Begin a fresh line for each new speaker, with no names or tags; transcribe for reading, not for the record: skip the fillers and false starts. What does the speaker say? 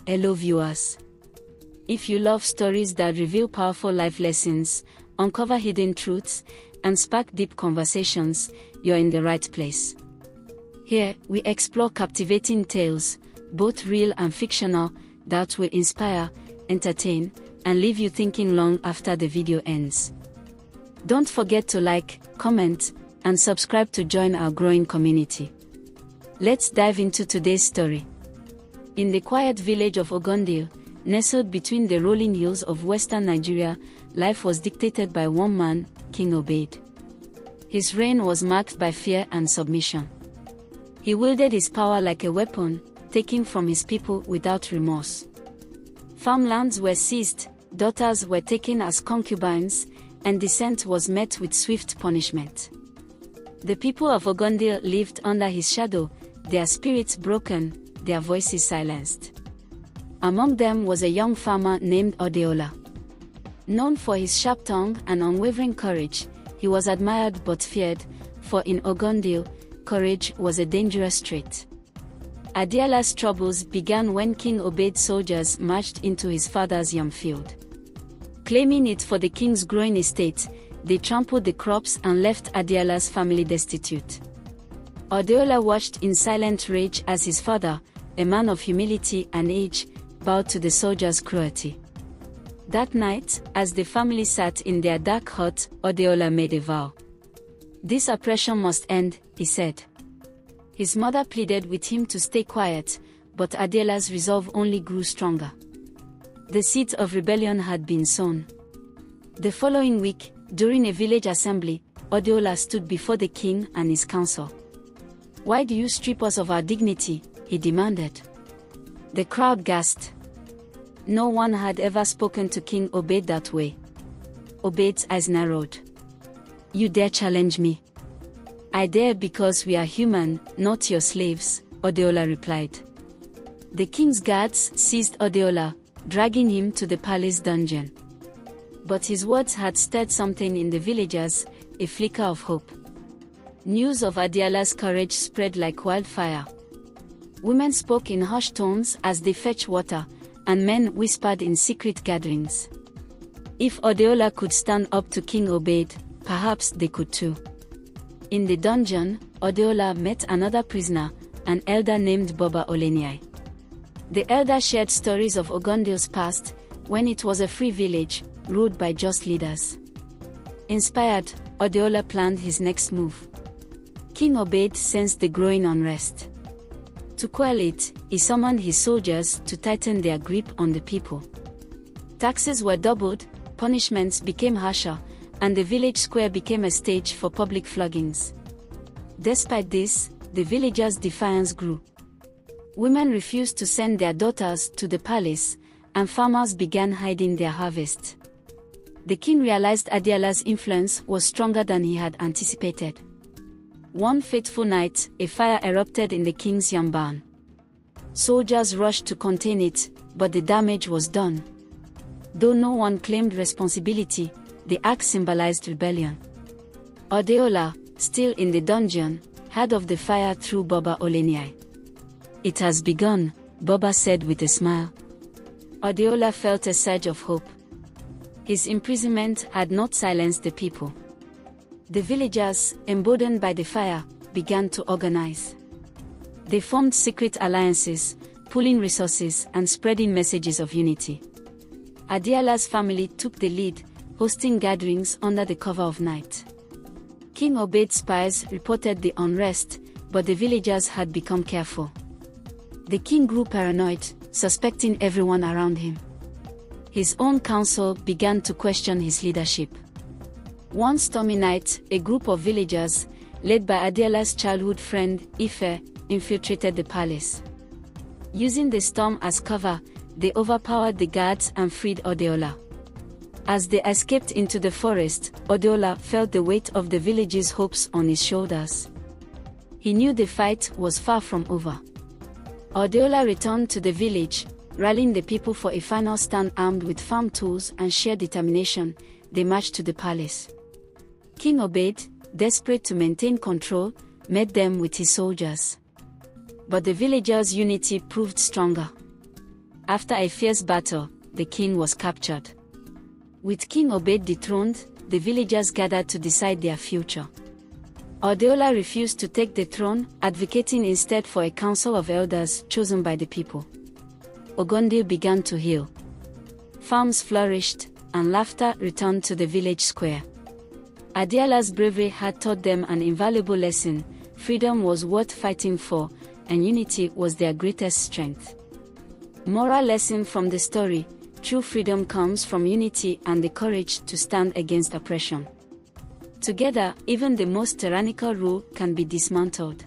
Hello viewers. If you love stories that reveal powerful life lessons, uncover hidden truths, and spark deep conversations, you're in the right place. Here, we explore captivating tales, both real and fictional, that will inspire, entertain, and leave you thinking long after the video ends. Don't forget to like, comment, and subscribe to join our growing community. Let's dive into today's story. In the quiet village of Ogondil, nestled between the rolling hills of western Nigeria, life was dictated by one man, King Obaid. His reign was marked by fear and submission. He wielded his power like a weapon, taking from his people without remorse. Farmlands were seized, daughters were taken as concubines, and dissent was met with swift punishment. The people of Ogondil lived under his shadow, their spirits broken, their voices silenced. Among them was a young farmer named Adeola. Known for his sharp tongue and unwavering courage, he was admired but feared, for in Ogondil, courage was a dangerous trait. Adeola's troubles began when King Obaid's soldiers marched into his father's yam field. Claiming it for the king's growing estate, they trampled the crops and left Adeola's family destitute. Adeola watched in silent rage as his father, a man of humility and age, bowed to the soldiers' cruelty. That night, as the family sat in their dark hut, Adeola made a vow. "This oppression must end," he said. His mother pleaded with him to stay quiet, but Adeola's resolve only grew stronger. The seeds of rebellion had been sown. The following week, during a village assembly, Adeola stood before the king and his council. "Why do you strip us of our dignity?" he demanded. The crowd gasped. No one had ever spoken to King Obaid that way. Obaid's eyes narrowed. "You dare challenge me?" "I dare because we are human, not your slaves," Adeola replied. The king's guards seized Adeola, dragging him to the palace dungeon. But his words had stirred something in the villagers, a flicker of hope. News of Adeola's courage spread like wildfire. Women spoke in hushed tones as they fetched water, and men whispered in secret gatherings. If Adeola could stand up to King Obaid, perhaps they could too. In the dungeon, Adeola met another prisoner, an elder named Baba Oleniyi. The elder shared stories of Ogondil's past, when it was a free village, ruled by just leaders. Inspired, Adeola planned his next move. King Obaid sensed the growing unrest. To quell it, he summoned his soldiers to tighten their grip on the people. Taxes were doubled, punishments became harsher, and the village square became a stage for public floggings. Despite this, the villagers' defiance grew. Women refused to send their daughters to the palace, and farmers began hiding their harvest. The king realized Adeola's influence was stronger than he had anticipated. One fateful night, a fire erupted in the king's yam barn. Soldiers rushed to contain it, but the damage was done. Though no one claimed responsibility, the act symbolized rebellion. Adeola, still in the dungeon, heard of the fire through Baba Oleniyi. "It has begun," Baba said with a smile. Adeola felt a surge of hope. His imprisonment had not silenced the people. The villagers, emboldened by the fire, began to organize. They formed secret alliances, pooling resources and spreading messages of unity. Adeola's family took the lead, hosting gatherings under the cover of night. King Obaid's spies reported the unrest, but the villagers had become careful. The king grew paranoid, suspecting everyone around him. His own council began to question his leadership. One stormy night, a group of villagers, led by Adeola's childhood friend, Ife, infiltrated the palace. Using the storm as cover, they overpowered the guards and freed Adeola. As they escaped into the forest, Adeola felt the weight of the village's hopes on his shoulders. He knew the fight was far from over. Adeola returned to the village, rallying the people for a final stand. Armed with farm tools and sheer determination, they marched to the palace. King Obaid, desperate to maintain control, met them with his soldiers. But the villagers' unity proved stronger. After a fierce battle, the king was captured. With King Obed dethroned, the villagers gathered to decide their future. Ordeola refused to take the throne, advocating instead for a council of elders chosen by the people. Ogondil began to heal. Farms flourished, and laughter returned to the village square. Adeola's bravery had taught them an invaluable lesson: freedom was worth fighting for, and unity was their greatest strength. Moral lesson from the story: true freedom comes from unity and the courage to stand against oppression. Together, even the most tyrannical rule can be dismantled.